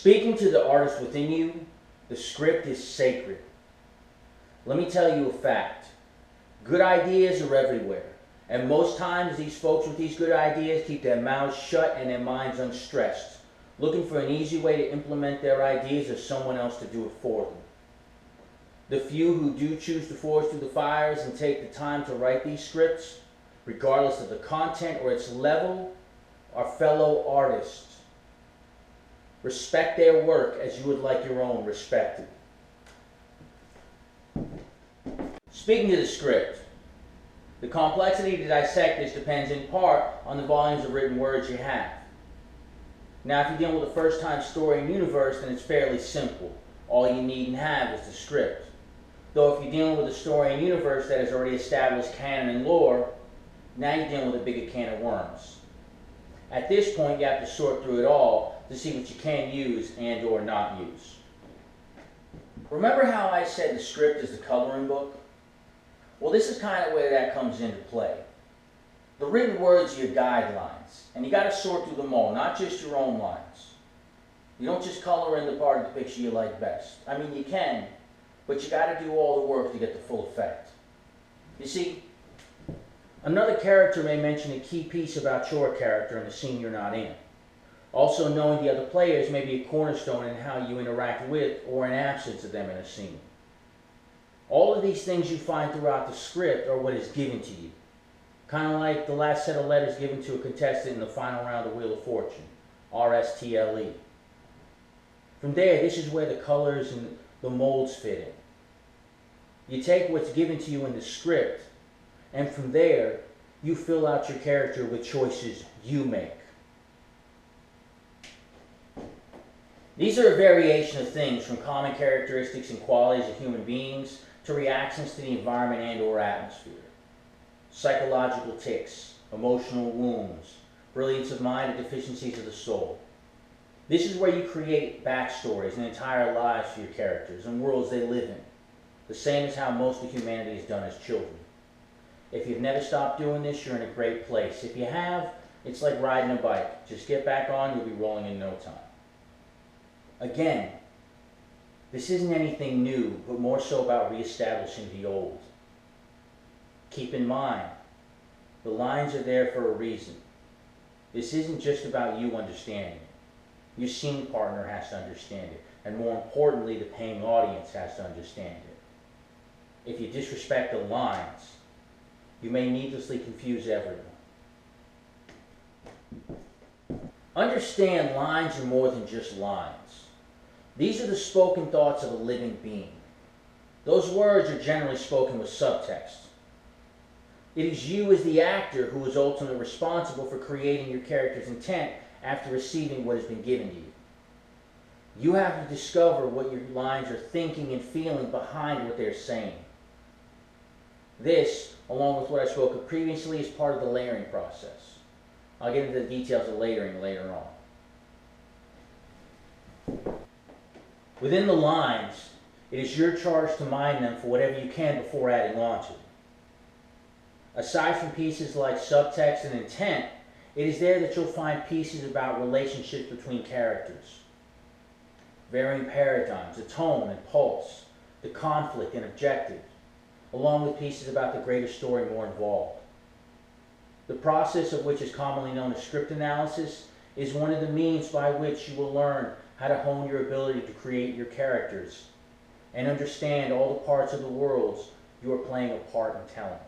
Speaking to the artist within you, the script is sacred. Let me tell you a fact. Good ideas are everywhere. And most times these folks with these good ideas keep their mouths shut and their minds unstressed, looking for an easy way to implement their ideas or someone else to do it for them. The few who do choose to forge through the fires and take the time to write these scripts, regardless of the content or its level, are fellow artists. Respect their work as you would like your own respected. Speaking to the script, the complexity to dissect this depends in part on the volumes of written words you have. Now, if you're dealing with a first-time story and universe, then it's fairly simple. All you need and have is the script. Though if you're dealing with a story and universe that has already established canon and lore, now you're dealing with a bigger can of worms. At this point, you have to sort through it all to see what you can use and or not use. Remember how I said the script is the coloring book? Well, this is kind of where that comes into play. The written words are your guidelines, and you got to sort through them all, not just your own lines. You don't just color in the part of the picture you like best. I mean, you can, but you got to do all the work to get the full effect. You see, another character may mention a key piece about your character in the scene you're not in. Also, knowing the other players may be a cornerstone in how you interact with or in absence of them in a scene. All of these things you find throughout the script are what is given to you. Kind of like the last set of letters given to a contestant in the final round of Wheel of Fortune, RSTLE. From there, this is where the colors and the molds fit in. You take what's given to you in the script, and from there, you fill out your character with choices you make. These are a variation of things from common characteristics and qualities of human beings to reactions to the environment and or atmosphere. Psychological tics, emotional wounds, brilliance of mind and deficiencies of the soul. This is where you create backstories and entire lives for your characters and worlds they live in. The same as how most of humanity is done as children. If you've never stopped doing this, you're in a great place. If you have, it's like riding a bike. Just get back on, you'll be rolling in no time. Again, this isn't anything new, but more so about reestablishing the old. Keep in mind, the lines are there for a reason. This isn't just about you understanding it. Your scene partner has to understand it, and more importantly, the paying audience has to understand it. If you disrespect the lines, you may needlessly confuse everyone. Understand, lines are more than just lines. These are the spoken thoughts of a living being. Those words are generally spoken with subtext. It is you as the actor who is ultimately responsible for creating your character's intent after receiving what has been given to you. You have to discover what your lines are thinking and feeling behind what they're saying. This, along with what I spoke of previously, is part of the layering process. I'll get into the details of layering later on. Within the lines, it is your charge to mine them for whatever you can before adding on to them. Aside from pieces like subtext and intent, it is there that you'll find pieces about relationships between characters, varying paradigms, the tone and pulse, the conflict and objective, along with pieces about the greater story more involved. The process of which is commonly known as script analysis is one of the means by which you will learn how to hone your ability to create your characters and understand all the parts of the worlds you are playing a part in telling.